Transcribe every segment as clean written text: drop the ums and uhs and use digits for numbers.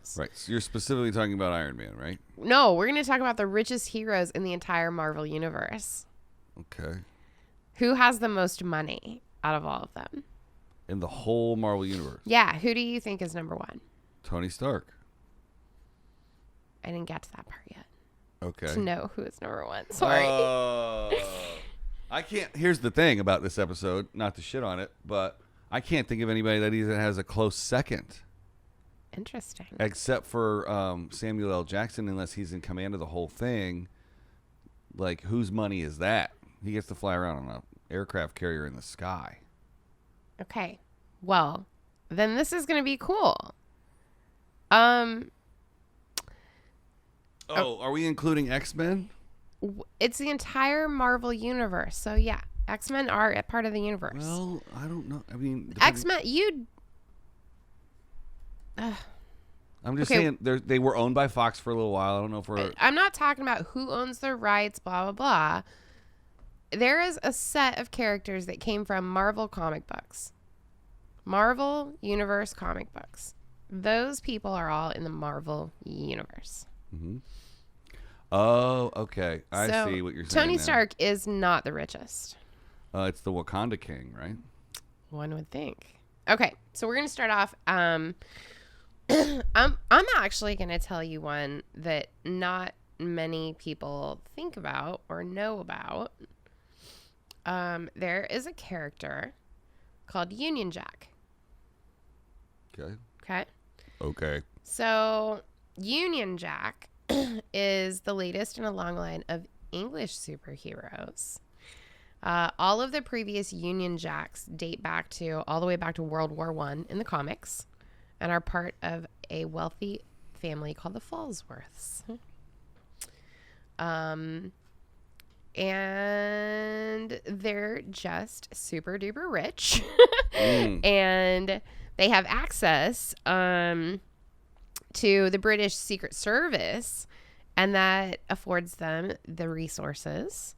heroes. Right. So you're specifically talking about Iron Man, right? No, we're going to talk about the richest heroes in the entire Marvel universe. Okay. Who has the most money out of all of them? In the whole Marvel universe. Yeah. Who do you think is number one? Tony Stark. I didn't get to that part yet. Okay. To know who is number one. Sorry. I can't. Here's the thing about this episode, not to shit on it, but I can't think of anybody that even has a close second. Interesting. Except for Samuel L. Jackson, unless he's in command of the whole thing. Like, whose money is that? He gets to fly around on an aircraft carrier in the sky. Okay. Well, then this is going to be cool. Are we including X-Men? It's the entire Marvel universe. So, yeah. X-Men are a part of the universe. Well, I don't know. I mean... X-Men, I'm just saying, they were owned by Fox for a little while. I don't know if we're... I'm not talking about who owns the rights, blah, blah, blah. There is a set of characters that came from Marvel comic books. Marvel Universe comic books. Those people are all in the Marvel Universe. Mm-hmm. Oh, okay. I see what you're saying. Tony now. Stark is not the richest. It's the Wakanda King, right? One would think. Okay, so we're going to start off. I'm actually going to tell you one that not many people think about or know about. There is a character called Union Jack. Okay. Okay. Okay. So Union Jack is the latest in a long line of English superheroes. All of the previous Union Jacks date back to all the way back to World War I in the comics and are part of a wealthy family called the Falsworths. And they're just super duper rich. And they have access to the British Secret Service, and that affords them the resources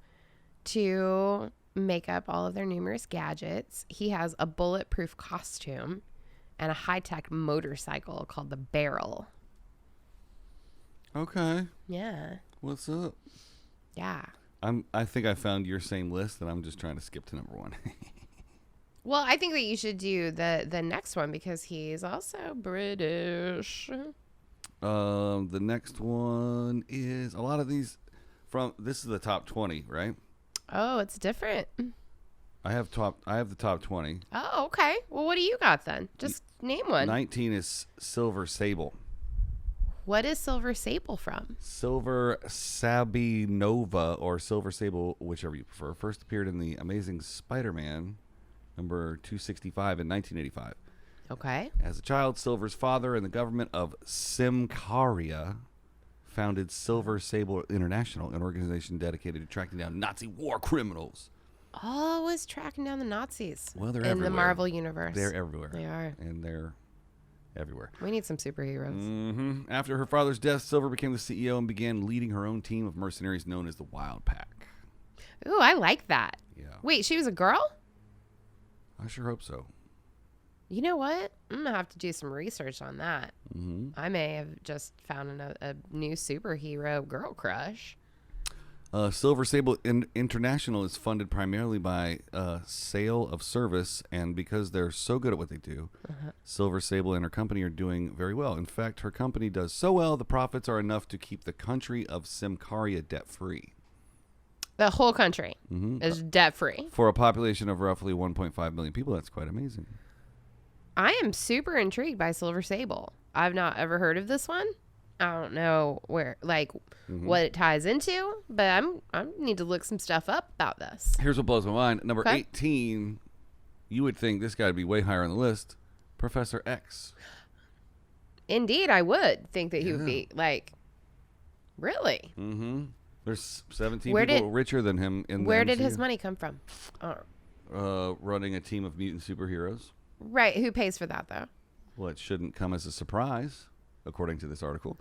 to make up all of their numerous gadgets. He has a bulletproof costume and a high-tech motorcycle called the Barrel. Okay. Yeah. What's up? Yeah. I think I found your same list, and I'm just trying to skip to number one. Well, I think that you should do the next one because he's also British. The next one is a lot of these this is the top 20, right? Oh, it's different. I have the top 20. Oh, okay. Well, what do you got then? Just name one. 19 is Silver Sable. What is Silver Sable from? Silver Sabinova or Silver Sable, whichever you prefer, first appeared in the Amazing Spider-Man number 265 in 1985. Okay. As a child, Silver's father and the government of Symkaria founded Silver Sable International, an organization dedicated to tracking down Nazi war criminals. Always tracking down the Nazis. Well, they're in everywhere. the Marvel universe. They're everywhere. They are. And they're everywhere. We need some superheroes. Mm-hmm. After her father's death, Silver became the CEO and began leading her own team of mercenaries known as the Wild Pack. Ooh, I like that. Yeah. Wait, she was a girl? I sure hope so. You know what? I'm going to have to do some research on that. Mm-hmm. I may have just found a new superhero girl crush. Silver Sable International is funded primarily by sale of service, and because they're so good at what they do, Silver Sable and her company are doing very well. In fact, her company does so well, the profits are enough to keep the country of Symkaria debt-free. The whole country is debt-free. For a population of roughly 1.5 million people, that's quite amazing. I am super intrigued by Silver Sable. I've not ever heard of this one. I don't know where, what it ties into, but I need to look some stuff up about this. Here's what blows my mind. Number 18, you would think this guy would be way higher on the list. Professor X. Indeed, I would think that he would be, really? Mm-hmm. There's 17 people richer than him in the Where MCU. did his money come from? Running a team of mutant superheroes. Right. Who pays for that, though? Well, it shouldn't come as a surprise, according to this article,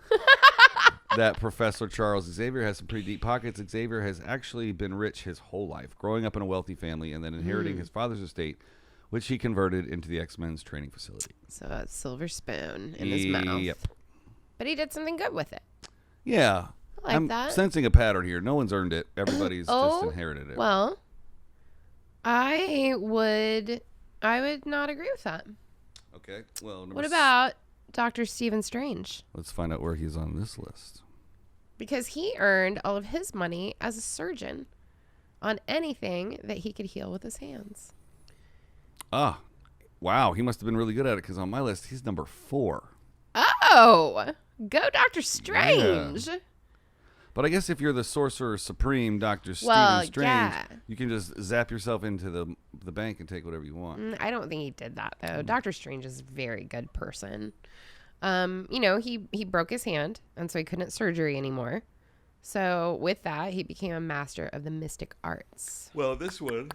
that Professor Charles Xavier has some pretty deep pockets. Xavier has actually been rich his whole life, growing up in a wealthy family and then inheriting his father's estate, which he converted into the X-Men's training facility. So a silver spoon in his mouth. Yep. But he did something good with it. Yeah. I like I'm that. sensing a pattern here. No one's earned it. Everybody's just inherited it. Well, I would not agree with that. Okay. Well, What about Dr. Stephen Strange? Let's find out where he's on this list. Because he earned all of his money as a surgeon on anything that he could heal with his hands. Ah, wow. He must have been really good at it because on my list, he's number 4. Oh, go Dr. Strange. Yeah. But I guess if you're the Sorcerer Supreme, Dr. Stephen Strange, you can just zap yourself into the bank and take whatever you want. I don't think he did that, though. Dr. Strange is a very good person. He broke his hand, and so he couldn't have surgery anymore. So with that, he became a master of the mystic arts. Well, this one,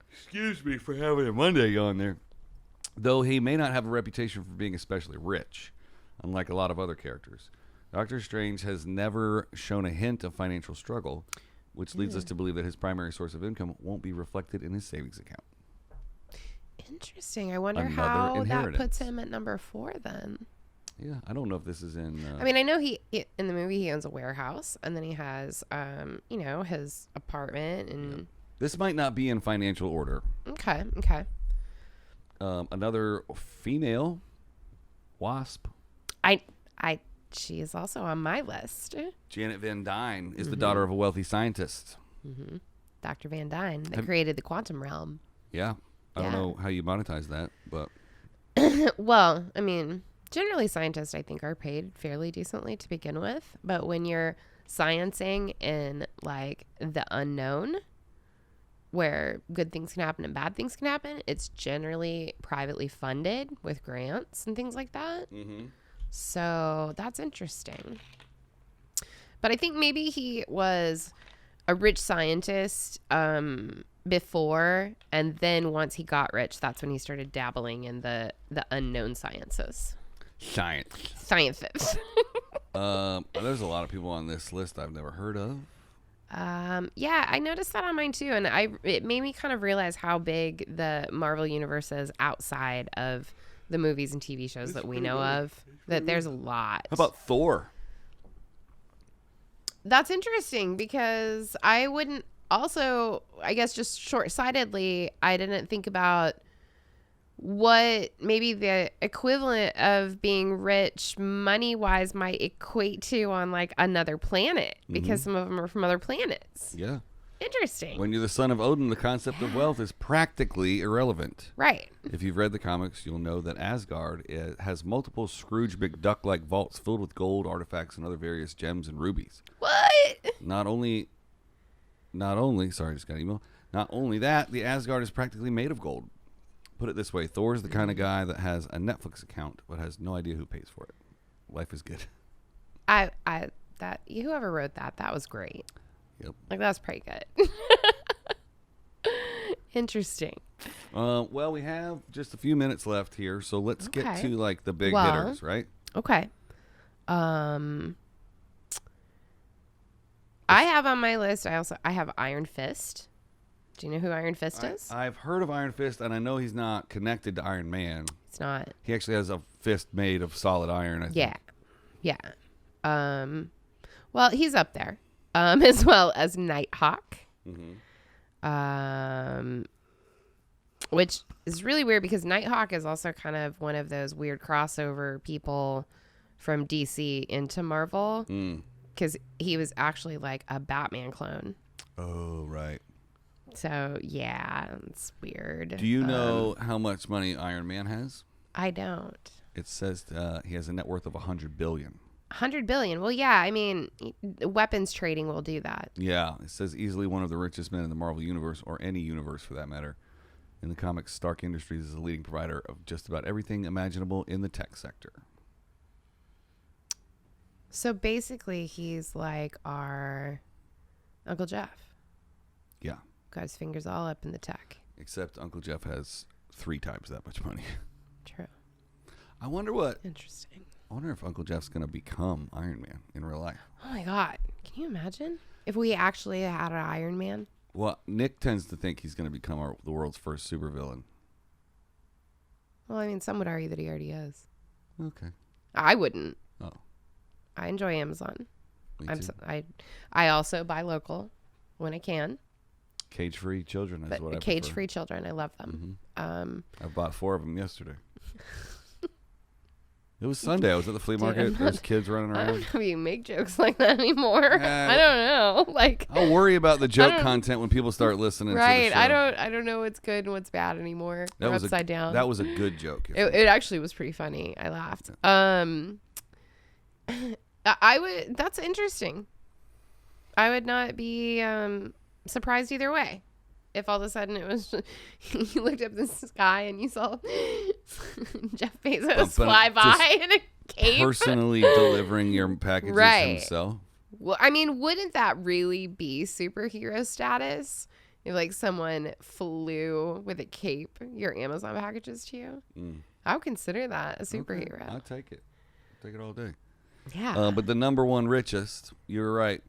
excuse me for having a Monday on there, though he may not have a reputation for being especially rich, unlike a lot of other characters. Doctor Strange has never shown a hint of financial struggle, which leads us to believe that his primary source of income won't be reflected in his savings account. Interesting. I wonder how that puts him at number 4 then. Yeah, I don't know if this is in... I mean, I know he in the movie he owns a warehouse, and then he has, his apartment. And this might not be in financial order. Okay. Another female Wasp. She is also on my list. Janet Van Dyne is the daughter of a wealthy scientist. Mm-hmm. Dr. Van Dyne that created the quantum realm. Yeah. I don't know how you monetize that, but... Well, I mean, generally scientists, I think, are paid fairly decently to begin with. But when you're sciencing in, like, the unknown, where good things can happen and bad things can happen, it's generally privately funded with grants and things like that. Mm-hmm. So that's interesting. But I think maybe he was a rich scientist before, and then once he got rich, that's when he started dabbling in the unknown sciences. Sciences. There's a lot of people on this list I've never heard of. Yeah, I noticed that on mine too, and it made me kind of realize how big the Marvel universe is outside of the movies and TV shows that we know of. That there's a lot. How about Thor? That's interesting because I wouldn't also, I guess just short-sightedly, I didn't think about what maybe the equivalent of being rich money-wise might equate to on like another planet, because some of them are from other planets. Yeah. Interesting. When you're the son of Odin, the concept of wealth is practically irrelevant. Right. If you've read the comics, you'll know that Asgard has multiple Scrooge McDuck-like vaults filled with gold, artifacts, and other various gems and rubies. What? Not only, sorry, I just got an email. Not only that, the Asgard is practically made of gold. Put it this way, Thor's the kind of guy that has a Netflix account but has no idea who pays for it. Life is good. Whoever wrote that was great. Yep. Like, that's pretty good. Interesting. Well, we have just a few minutes left here, so let's get to like the big hitters, right? Okay. I have on my list, I have Iron Fist. Do you know who Iron Fist is? I've heard of Iron Fist, and I know he's not connected to Iron Man. It's not. He actually has a fist made of solid iron, I think. Yeah. Well, he's up there. As well as Nighthawk. Mm-hmm. Which is really weird because Nighthawk is also kind of one of those weird crossover people from DC into Marvel. Because he was actually like a Batman clone. Oh, right. So, yeah, it's weird. Do you know how much money Iron Man has? I don't. It says he has a net worth of $100 billion. 100 billion. Well, yeah, I mean, weapons trading will do that. Yeah, it says easily one of the richest men in the Marvel universe, or any universe for that matter. In the comics, Stark Industries is a leading provider of just about everything imaginable in the tech sector. So basically, he's like our Uncle Jeff. Yeah. Got his fingers all up in the tech. Except Uncle Jeff has 3 times that much money. True. I wonder what... Interesting. I wonder if Uncle Jeff's going to become Iron Man in real life. Oh, my God. Can you imagine if we actually had an Iron Man? Well, Nick tends to think he's going to become the world's first supervillain. Well, I mean, some would argue that he already is. Okay. I wouldn't. Oh. I enjoy Amazon. Me I'm too. so, I also buy local when I can. Cage-free children is But what I prefer. cage-free children, I love them. I bought 4 of them yesterday. It was Sunday. I was at the flea market. There's kids running I around. don't know if you make jokes like that anymore. I don't know. Like, I'll worry about the joke content when people start listening right. to the show. I don't know what's good and what's bad anymore. That We're was upside down. That was a good joke. It actually was pretty funny. I laughed. That's interesting. I would not be surprised either way. If all of a sudden it was, you looked up the sky and you saw Jeff Bezos fly by in a cape. Personally delivering your packages himself. Well, I mean, wouldn't that really be superhero status? If like someone flew with a cape your Amazon packages to you? I would consider that a superhero. Okay. I'll take it. I'll take it all day. Yeah. But the number one richest, you were right,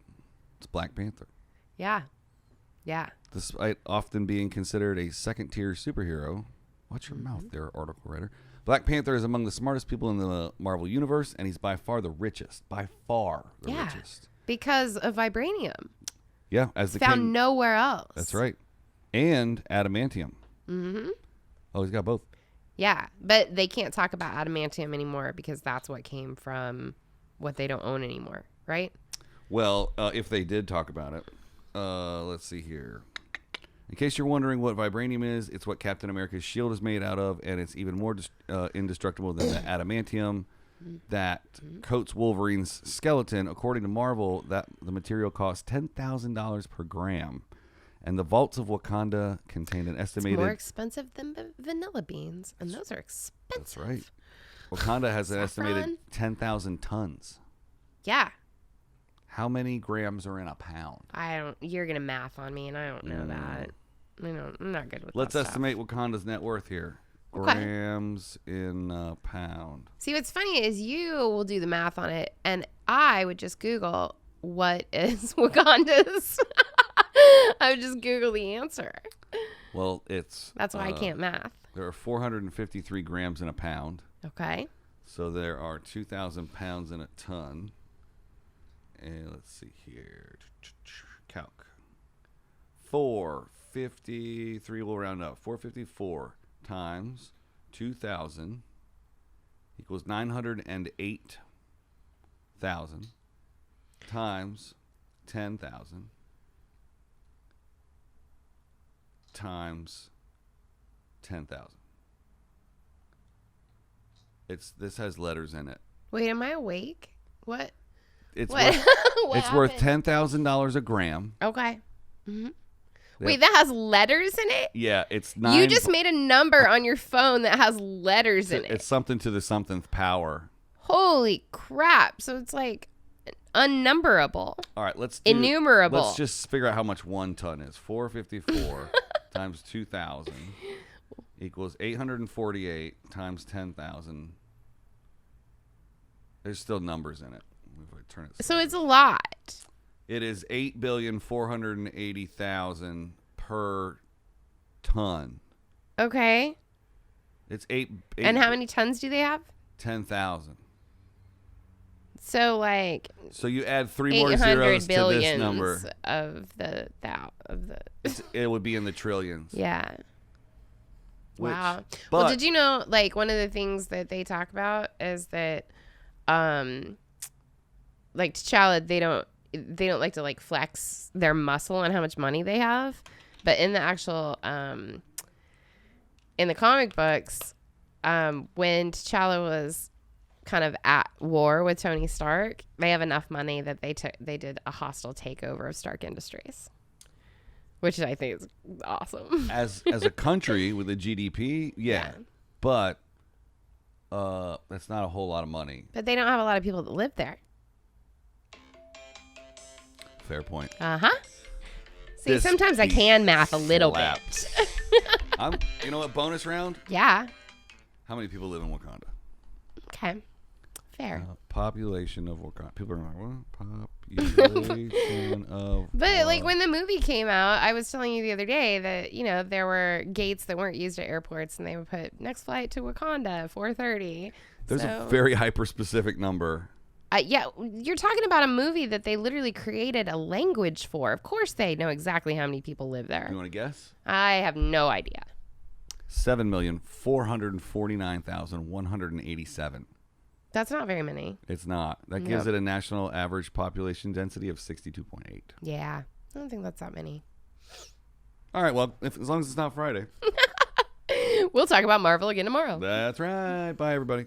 it's Black Panther. Yeah. Yeah. Despite often being considered a second-tier superhero, watch your mouth there, article writer. Black Panther is among the smartest people in the Marvel Universe, and he's by far the richest. By far the richest. Because of vibranium. Yeah, as the Found king. nowhere else. That's right. And adamantium. Oh, he's got both. Yeah, but they can't talk about adamantium anymore because that's what came from what they don't own anymore, right? Well, if they did talk about it, let's see here. In case you're wondering what vibranium is, it's what Captain America's shield is made out of, and it's even more indestructible than the adamantium that coats Wolverine's skeleton. According to Marvel, that the material costs $10,000 per gram, and the vaults of Wakanda contain an estimated. It's more expensive than vanilla beans, and those are expensive. That's right. Wakanda has an estimated 10,000 tons. Yeah. How many grams are in a pound? You're gonna math on me, and I don't know that. I'm not good with. Let's that estimate Wakanda's net worth here. Okay. Grams in a pound. See, what's funny is you will do the math on it, and I would just Google what is Wakanda's. I would just Google the answer. Well, it's. That's why I can't math. There are 453 grams in a pound. Okay. So there are 2,000 pounds in a ton. And let's see here. Calc. 453, we'll round up. 454 times 2,000 equals 908,000 times 10,000 times 10,000. This has letters in it. Wait, am I awake? What? It's What? worth, What it's worth happened? $10,000 a gram. Okay. Yep. Wait, that has letters in it? Yeah, it's You just made a number on your phone that has letters in it. It's something to the somethingth power. Holy crap. So it's like unnumberable. All right, Innumerable. Let's just figure out how much 1 ton is. 454 times 2,000 equals 848 times 10,000. There's still numbers in it. If I turn it So it's a lot. It is 8,480,000 per ton. Okay. It's eight And how many tons do they have? 10,000. So like So you add 3 more zeros to this number. of the It would be in the trillions. Yeah. Which, Wow. But, Well, did you know like one of the things that they talk about is that like T'Challa, they don't like to like flex their muscle on how much money they have, but in the actual in the comic books, when T'Challa was kind of at war with Tony Stark, they have enough money that they did a hostile takeover of Stark Industries, which I think is awesome. as a country with a GDP, yeah. But that's not a whole lot of money. But they don't have a lot of people that live there. Fair point. Uh-huh. See, sometimes I can math a little bit. You know what? Bonus round. Yeah. How many people live in Wakanda? Okay. Fair. Population of Wakanda. People are like, what? Population of. But like when the movie came out, I was telling you the other day that, you know, there were gates that weren't used at airports and they would put next flight to Wakanda, 4:30. There's a very hyper specific number. Yeah, you're talking about a movie that they literally created a language for. Of course they know exactly how many people live there. You want to guess? I have no idea. 7,449,187. That's not very many. It's not. That gives it a national average population density of 62.8. Yeah, I don't think that's that many. All right, well, as long as it's not Friday. We'll talk about Marvel again tomorrow. That's right. Bye, everybody.